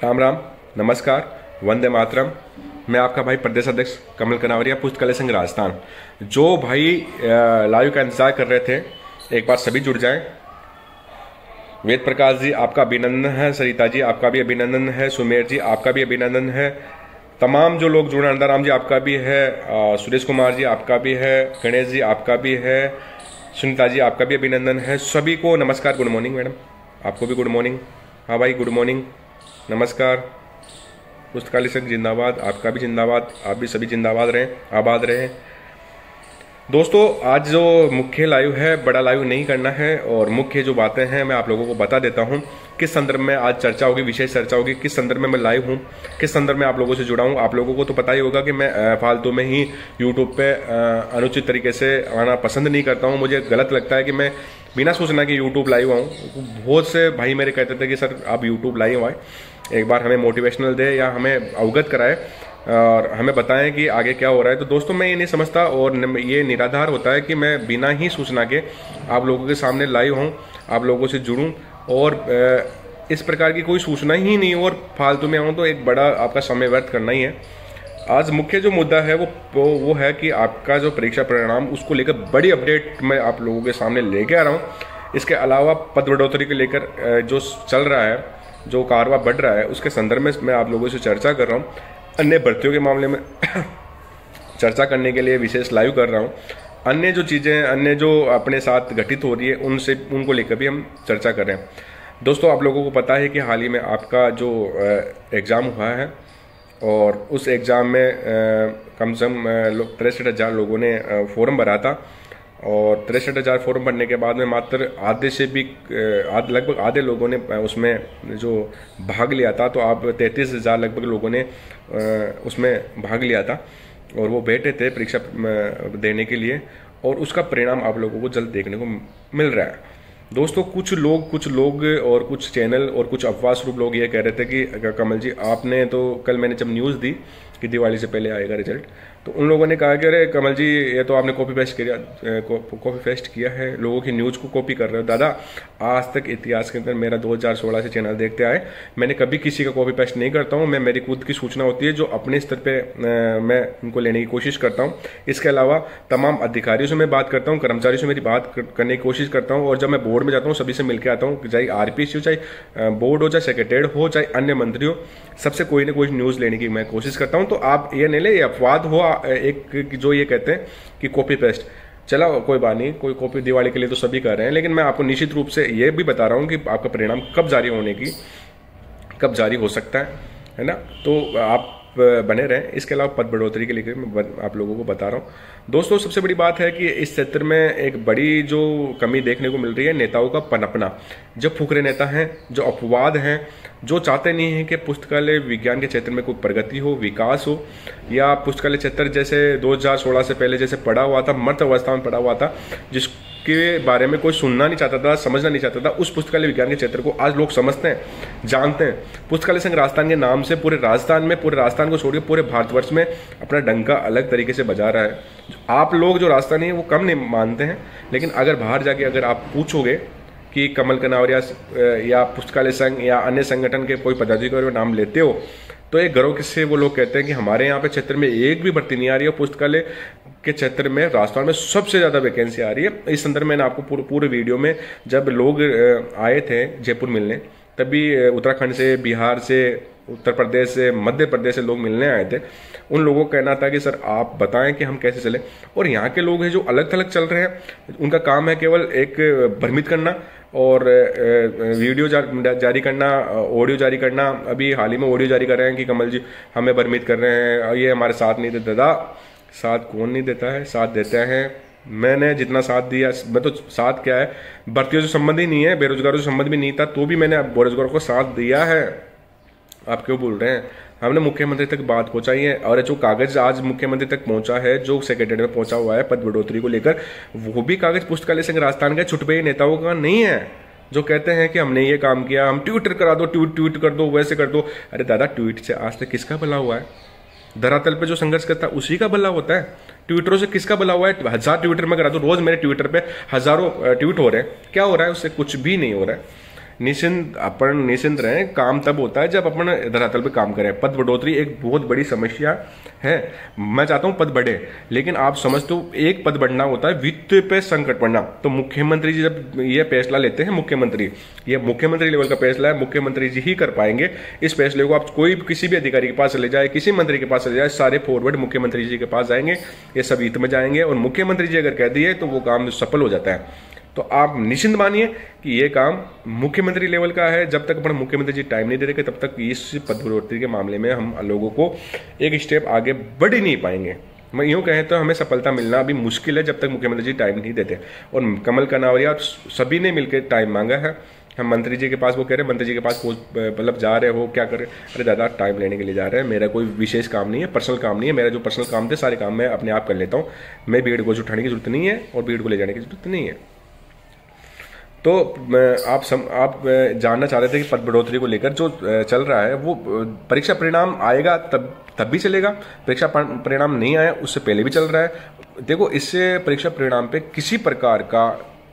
राम राम, नमस्कार, वंदे मातरम। मैं आपका भाई प्रदेश अध्यक्ष कमल कनावरिया, पुस्तकालय संघ राजस्थान। जो भाई लाइव का इंतजार कर रहे थे, एक बार सभी जुड़ जाएं। वेद प्रकाश जी आपका अभिनंदन है, सरिता जी आपका भी अभिनंदन है, सुमेर जी आपका भी अभिनंदन है, तमाम जो लोग जुड़े, नंदाराम जी आपका भी है, सुरेश कुमार जी आपका भी है, गणेश जी आपका भी है, सुनीता जी आपका भी अभिनंदन है। सभी को नमस्कार, गुड मॉर्निंग मैडम, आपको भी गुड मॉर्निंग। हाँ भाई, गुड मॉर्निंग, नमस्कार। पुस्तकालय संघ जिंदाबाद, आपका भी जिंदाबाद, आप भी सभी जिंदाबाद रहें, आबाद रहें। दोस्तों, आज जो मुख्य लाइव है, बड़ा लाइव नहीं करना है, और मुख्य जो बातें हैं मैं आप लोगों को बता देता हूं। किस संदर्भ में आज चर्चा होगी, विशेष चर्चा होगी, किस संदर्भ में मैं लाइव हूं, किस संदर्भ में आप लोगों से जुड़ा हूं। आप लोगों को तो पता ही होगा कि मैं फालतू में ही यूट्यूब पे अनुचित तरीके से आना पसंद नहीं करता हूं। मुझे गलत लगता है कि मैं बिना सोचना कि यूट्यूब लाइव आऊँ। बहुत से भाई मेरे कहते थे कि सर आप यूट्यूब लाइव आए, एक बार हमें मोटिवेशनल दे या हमें अवगत कराए और हमें बताएं कि आगे क्या हो रहा है। तो दोस्तों, मैं ये नहीं समझता और ये निराधार होता है कि मैं बिना ही सूचना के आप लोगों के सामने लाइव हूँ, आप लोगों से जुड़ूं और इस प्रकार की कोई सूचना ही नहीं और फालतू में आऊँ तो एक बड़ा आपका समय व्यर्थ करना ही है। आज मुख्य जो मुद्दा है वो है कि आपका जो परीक्षा परिणाम, उसको लेकर बड़ी अपडेट मैं आप लोगों के सामने लेके आ रहा हूँ। इसके अलावा पद बढ़ोतरी को लेकर जो चल रहा है, जो कारवा बढ़ रहा है, उसके संदर्भ में मैं आप लोगों से चर्चा कर रहा हूँ। अन्य भर्तियों के मामले में चर्चा करने के लिए विशेष लाइव कर रहा हूँ। अन्य जो चीज़ें, अन्य जो अपने साथ घटित हो रही है, उनको लेकर भी हम चर्चा कर रहे हैं। दोस्तों, आप लोगों को पता है कि हाल ही में आपका जो एग्ज़ाम हुआ है और उस एग्ज़ाम में कम से कम 63,000 लोगों ने फॉर्म भरा था, और 63,000 फॉर्म भरने के बाद में मात्र आधे से भी लगभग आधे लोगों ने उसमें जो भाग लिया था। तो आप 33,000 लगभग लोगों ने उसमें भाग लिया था और वो बैठे थे परीक्षा देने के लिए, और उसका परिणाम आप लोगों को जल्द देखने को मिल रहा है। दोस्तों, कुछ लोग और कुछ चैनल और कुछ अफवाह स्वरूप लोग ये कह रहे थे कि कमल जी आपने तो, कल मैंने जब न्यूज़ दी कि दिवाली से पहले आएगा रिजल्ट, तो उन लोगों ने कहा कि अरे कमल जी ये तो आपने कॉपी पेस्ट किया है, लोगों की न्यूज़ को कॉपी कर रहे हो। दादा, आज तक इतिहास के अंदर मेरा 2016 से चैनल देखते आए, मैंने कभी किसी का कॉपी पेस्ट नहीं करता हूँ। मैं, मेरी खुद की सूचना होती है जो अपने स्तर पे मैं उनको लेने की कोशिश करता हूँ। इसके अलावा तमाम अधिकारियों से मैं बात करता हूँ, कर्मचारियों से मेरी बात करने की कोशिश करता हूँ, और जब मैं बोर्ड में जाता हूँ सभी से मिलकर आता हूँ, चाहे आरपीसी हो, चाहे बोर्ड हो, चाहे सेक्रेटेरिएट हो, चाहे अन्य मंत्री हो, सबसे कोई ना कोई न्यूज़ लेने की मैं कोशिश करता हूँ। तो आप ये नहीं ले, ये अपवाद हो एक जो ये कहते हैं कि कॉपी पेस्ट, चला कोई बात नहीं, कोई कॉपी दिवाली के लिए तो सभी कर रहे हैं, लेकिन मैं आपको निश्चित रूप से ये भी बता रहा हूँ कि आपका परिणाम कब जारी हो सकता है ना। तो आप बने रहें। इसके अलावा पद बढ़ोतरी के लिए मैं आप लोगों को बता रहा हूँ। दोस्तों, सबसे बड़ी बात है कि इस क्षेत्र में एक बड़ी जो कमी देखने को मिल रही है, नेताओं का पनपना। जो फुकरे नेता हैं, जो अपवाद हैं, जो चाहते नहीं हैं कि पुस्तकालय विज्ञान के क्षेत्र में कोई प्रगति हो, विकास हो, या पुस्तकालय क्षेत्र जैसे 2016 से पहले जैसे पड़ा हुआ था, मर्त अवस्था में पड़ा हुआ था, जिसके बारे में कोई सुनना नहीं चाहता था, समझना नहीं चाहता था, उस पुस्तकालय विज्ञान के क्षेत्र को आज लोग समझते हैं, जानते हैं। पुस्तकालय संघ राजस्थान के नाम से पूरे राजस्थान को छोड़कर पूरे भारतवर्ष में अपना डंका अलग तरीके से बजा रहा है। आप लोग जो राजस्थानी है वो कम नहीं मानते हैं, लेकिन अगर बाहर जाके अगर आप पूछोगे कि कमल कनावरिया या पुस्तकालय संघ या अन्य संगठन के कोई पदाधिकारी का नाम लेते हो, तो एक गर्व से वो लोग कहते हैं कि हमारे यहाँ पे क्षेत्र में एक भी भर्ती नहीं आ रही है। पुस्तकालय के क्षेत्र में राजस्थान में सबसे ज़्यादा वैकेंसी आ रही है। इस संदर्भ में आपको पूरे वीडियो में, जब लोग आए थे जयपुर मिलने, तभी उत्तराखंड से, बिहार से, उत्तर प्रदेश से, मध्य प्रदेश से लोग मिलने आए थे। उन लोगों का कहना था कि सर आप बताएं कि हम कैसे चलें। और यहाँ के लोग हैं जो अलग थलग चल रहे हैं, उनका काम है केवल एक भ्रमित करना और वीडियो जारी करना, ऑडियो जारी करना। अभी हाल ही में ऑडियो जारी कर रहे हैं कि कमल जी हमें भ्रमित कर रहे हैं, ये हमारे साथ नहीं देते। दादा, साथ कौन नहीं देता है, साथ देते हैं। मैंने जितना साथ दिया, मैं तो साथ क्या है, भर्तियों से संबंध ही नहीं है, बेरोजगारों से संबंध भी नहीं था, तो भी मैंने बेरोजगारों को साथ दिया है। आप क्यों बोल रहे हैं? हमने मुख्यमंत्री तक बात पहुंचाई है, और जो कागज आज मुख्यमंत्री तक पहुंचा है, जो सेक्रेटरी में पहुंचा हुआ है पद बढ़ोतरी को लेकर, वो भी कागज पुस्तकालय संघ राजस्थान का छुटपे नेताओं का नहीं है, जो कहते हैं कि हमने ये काम किया, हम ट्विटर करा दो, ट्वीट कर दो, वैसे कर दो। अरे दादा, ट्वीट से आज तक किसका भला हुआ है? धरातल पे जो संघर्ष करता है उसी का भला होता है। ट्विटरों से किसका भला हुआ है? 1000 ट्विटर में करा दो, रोज मेरे ट्विटर पे हजारों ट्वीट हो रहे हैं, क्या हो रहा है उससे? कुछ भी नहीं हो रहा है। अपन निश्चिंत रहें। काम तब होता है जब अपन धरातल पे काम करें। पद बढ़ोतरी एक बहुत बड़ी समस्या है। मैं चाहता हूं पद बढ़े, लेकिन आप समझते हो एक पद बढ़ना होता है वित्त पे संकट पड़ना। तो मुख्यमंत्री जी जब ये फैसला लेते हैं, ये मुख्यमंत्री लेवल का फैसला है, मुख्यमंत्री जी ही कर पाएंगे इस फैसले को। आप कोई किसी भी अधिकारी के पास चले जाए, किसी मंत्री के पास चले जाए, सारे फॉरवर्ड मुख्यमंत्री जी के पास जाएंगे, ये सब हित में जाएंगे, और मुख्यमंत्री जी अगर कह दिए तो वो काम सफल हो जाता है। तो आप निश्चिंत मानिए कि ये काम मुख्यमंत्री लेवल का है। जब तक अपन मुख्यमंत्री जी टाइम नहीं दे रहे, तब तक इस पद बढ़ोतरी के मामले में हम लोगों को एक स्टेप आगे बढ़ ही नहीं पाएंगे। मैं यूं कहें तो हमें सफलता मिलना अभी मुश्किल है जब तक मुख्यमंत्री जी टाइम नहीं देते। और कमल कनावरिया सभी ने मिलकर टाइम मांगा है। हम मंत्री जी के पास, वो कह रहे हैं मंत्री जी के पास मतलब जा रहे हो, क्या कर रहे? अरे दादा, टाइम लेने के लिए जा रहे हैं। मेरा कोई विशेष काम नहीं है, पर्सनल काम नहीं है। मेरा जो पर्सनल काम थे सारे काम मैं अपने आप कर लेता हूँ। मैं भीड़ को उठाने की जरूरत नहीं है और भीड़ को ले जाने की जरूरत नहीं है। तो आप जानना चाह रहे थे कि पद बढ़ोतरी को लेकर जो चल रहा है वो परीक्षा परिणाम आएगा तब भी चलेगा, परीक्षा परिणाम नहीं आया उससे पहले भी चल रहा है। देखो, इससे परीक्षा परिणाम पे किसी प्रकार का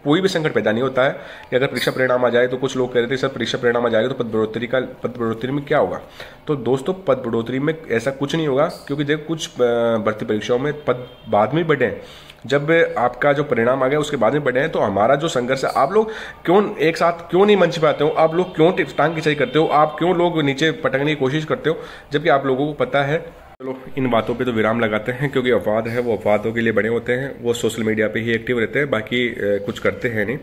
कोई भी संकट पैदा नहीं होता है कि अगर परीक्षा परिणाम आ जाए तो कुछ लोग कह रहे थे सर परीक्षा परिणाम आ जाएगा तो पद बढ़ोतरी में क्या होगा। तो दोस्तों, पद बढ़ोतरी में ऐसा कुछ नहीं होगा, क्योंकि देखो कुछ भर्ती परीक्षाओं में पद बाद में बढ़े। जब आपका जो परिणाम आ गया उसके बाद में बढ़े हैं, तो हमारा जो संघर्ष है, आप लोग क्यों एक साथ क्यों नहीं मंच पे आते हो? आप लोग क्यों टांग खिंचाई करते हो? आप क्यों लोग नीचे पटकने की कोशिश करते हो, जबकि आप लोगों को पता है। चलो, इन बातों पे तो विराम लगाते हैं, क्योंकि अपवाद है वो अपवादों के लिए बने होते हैं। वो सोशल मीडिया पे ही एक्टिव रहते हैं, बाकी कुछ करते हैं नहीं।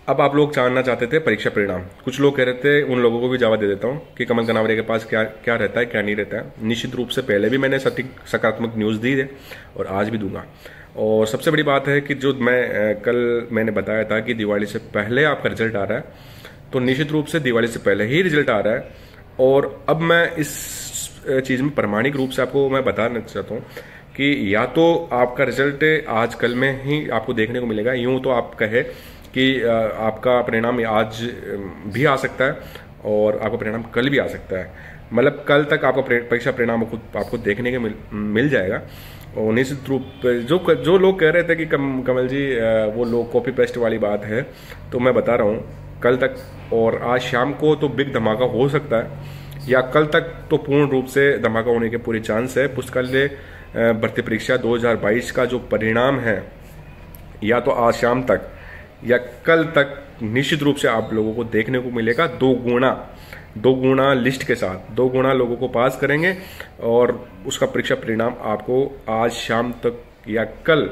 अब आप लोग जानना चाहते थे परीक्षा परिणाम। कुछ लोग कह रहे थे, उन लोगों को भी जवाब दे देता हूँ कि कमल कनावरिया के पास क्या क्या रहता है, क्या नहीं रहता है। निश्चित रूप से पहले भी मैंने सटीक सकारात्मक न्यूज़ दी है और आज भी दूंगा। और सबसे बड़ी बात है कि जो मैंने बताया था कि दिवाली से पहले आपका रिजल्ट आ रहा है, तो निश्चित रूप से दिवाली से पहले ही रिजल्ट आ रहा है। और अब मैं इस चीज़ में प्रामाणिक रूप से आपको मैं बताना चाहता हूँ कि या तो आपका रिजल्ट आज कल में ही आपको देखने को मिलेगा। यूं तो आप कहे कि आपका परिणाम आज भी आ सकता है और आपका परिणाम कल भी आ सकता है। मतलब कल तक आपका परीक्षा परिणाम आपको देखने को मिल जाएगा। और निश्चित रूप जो लोग कह रहे थे कि कमल जी वो लोग कॉपी पेस्ट वाली बात है, तो मैं बता रहा हूँ कल तक और आज शाम को तो बिग धमाका हो सकता है, या कल तक तो पूर्ण रूप से धमाका होने के पूरी चांस है। पुस्तकालय भर्ती परीक्षा 2022 का जो परिणाम है, या तो आज शाम तक या कल तक निश्चित रूप से आप लोगों को देखने को मिलेगा। दो गुना लिस्ट के साथ 2 गुना लोगों को पास करेंगे और उसका परीक्षा परिणाम आपको आज शाम तक या कल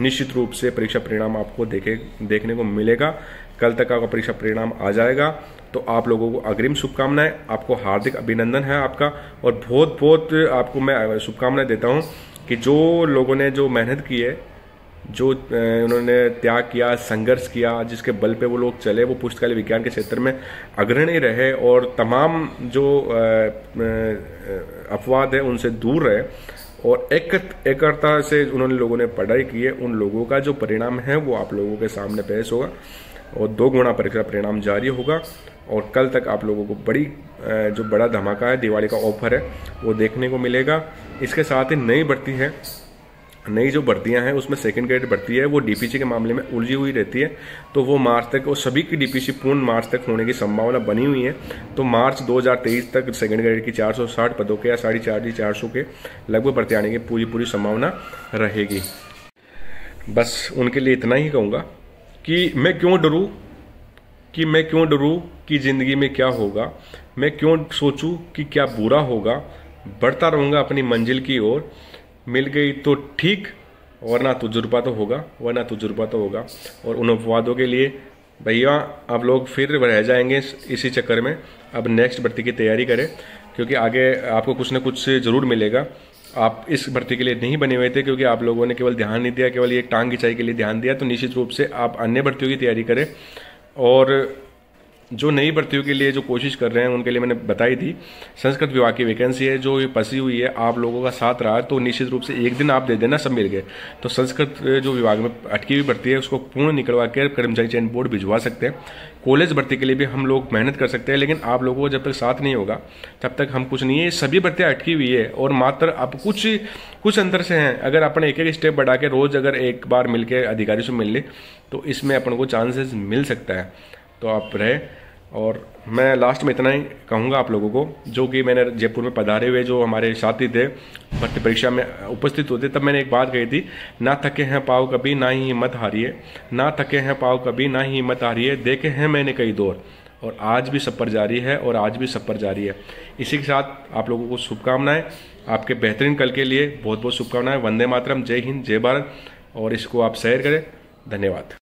निश्चित रूप से परीक्षा परिणाम आपको देखने को मिलेगा। कल तक आपका परीक्षा परिणाम आ जाएगा। तो आप लोगों को अग्रिम शुभकामनाएं, आपको हार्दिक अभिनंदन है आपका, और बहुत बहुत आपको मैं शुभकामनाएं देता हूं कि जो लोगों ने जो मेहनत की है, जो उन्होंने त्याग किया, संघर्ष किया, जिसके बल पे वो लोग चले, वो पुस्तकालय विज्ञान के क्षेत्र में अग्रणी रहे और तमाम जो अपवाद है उनसे दूर रहे और एकता से उन्होंने लोगों ने पढ़ाई की है, उन लोगों का जो परिणाम है वो आप लोगों के सामने पेश होगा और 2 गुना परीक्षा परिणाम जारी होगा। और कल तक आप लोगों को जो बड़ा धमाका है, दिवाली का ऑफर है, वो देखने को मिलेगा। इसके साथ ही नई जो भर्तियां हैं उसमें सेकंड ग्रेड भर्ती है, वो डीपीसी के मामले में उलझी हुई रहती है। तो वो मार्च तक, और सभी की डीपीसी पूर्ण मार्च तक होने की संभावना बनी हुई है। तो मार्च 2023 तक सेकंड ग्रेड की 460 पदों के या 450 के लगभग भर्ती आने की पूरी संभावना रहेगी। बस उनके लिए इतना ही कहूँगा कि मैं क्यों डरूं कि जिंदगी में क्या होगा, मैं क्यों सोचूं कि क्या बुरा होगा, बढ़ता रहूंगा अपनी मंजिल की ओर। मिल गई तो ठीक, वरना तजुर्बा तो होगा। और उन अपवादों के लिए भैया आप लोग फिर रह जाएंगे इसी चक्कर में। अब नेक्स्ट भर्ती की तैयारी करें, क्योंकि आगे आपको कुछ ना कुछ जरूर मिलेगा। आप इस भर्ती के लिए नहीं बने हुए थे, क्योंकि आप लोगों ने केवल ध्यान नहीं दिया, केवल ये टांग खिंचाई के लिए ध्यान दिया। तो निश्चित रूप से आप अन्य भर्तियों की तैयारी करें। और जो नई भर्तियों के लिए जो कोशिश कर रहे हैं उनके लिए मैंने बताई थी, संस्कृत विभाग की वैकेंसी है जो ये फंसी हुई है, आप लोगों का साथ रहा है तो निश्चित रूप से एक दिन आप दे देना, सब मिल गए। तो संस्कृत जो विभाग में अटकी हुई भर्ती है उसको पूर्ण निकलवा के कर्मचारी चयन बोर्ड भिजवा सकते हैं। कॉलेज भर्ती के लिए भी हम लोग मेहनत कर सकते हैं, लेकिन आप लोगों को जब तक साथ नहीं होगा तब तक हम कुछ नहीं है। सभी भर्तियां अटकी हुई है और मात्र आप कुछ अंतर से हैं। अगर अपन एक स्टेप बढ़ा के रोज अगर एक बार मिलकर अधिकारी से मिल ले तो इसमें अपन को चांसेस मिल सकता है। तो आप रहे और मैं लास्ट में इतना ही कहूँगा आप लोगों को, जो कि मैंने जयपुर में पधारे हुए जो हमारे साथी थे भर्ती परीक्षा में उपस्थित होते, तब मैंने एक बात कही थी, ना थके हैं पाँव कभी ना ही हिम्मत हारिए, ना थके हैं पाँव कभी ना ही हिम्मत हारिए, देखे हैं मैंने कई दौर और आज भी सफ़र जारी है और आज भी सफ़र जारी है। इसी के साथ आप लोगों को शुभकामनाएं, आपके बेहतरीन कल के लिए बहुत बहुत शुभकामनाएं। वंदे मातरम, जय हिंद, जय भारत। और इसको आप शेयर करें। धन्यवाद।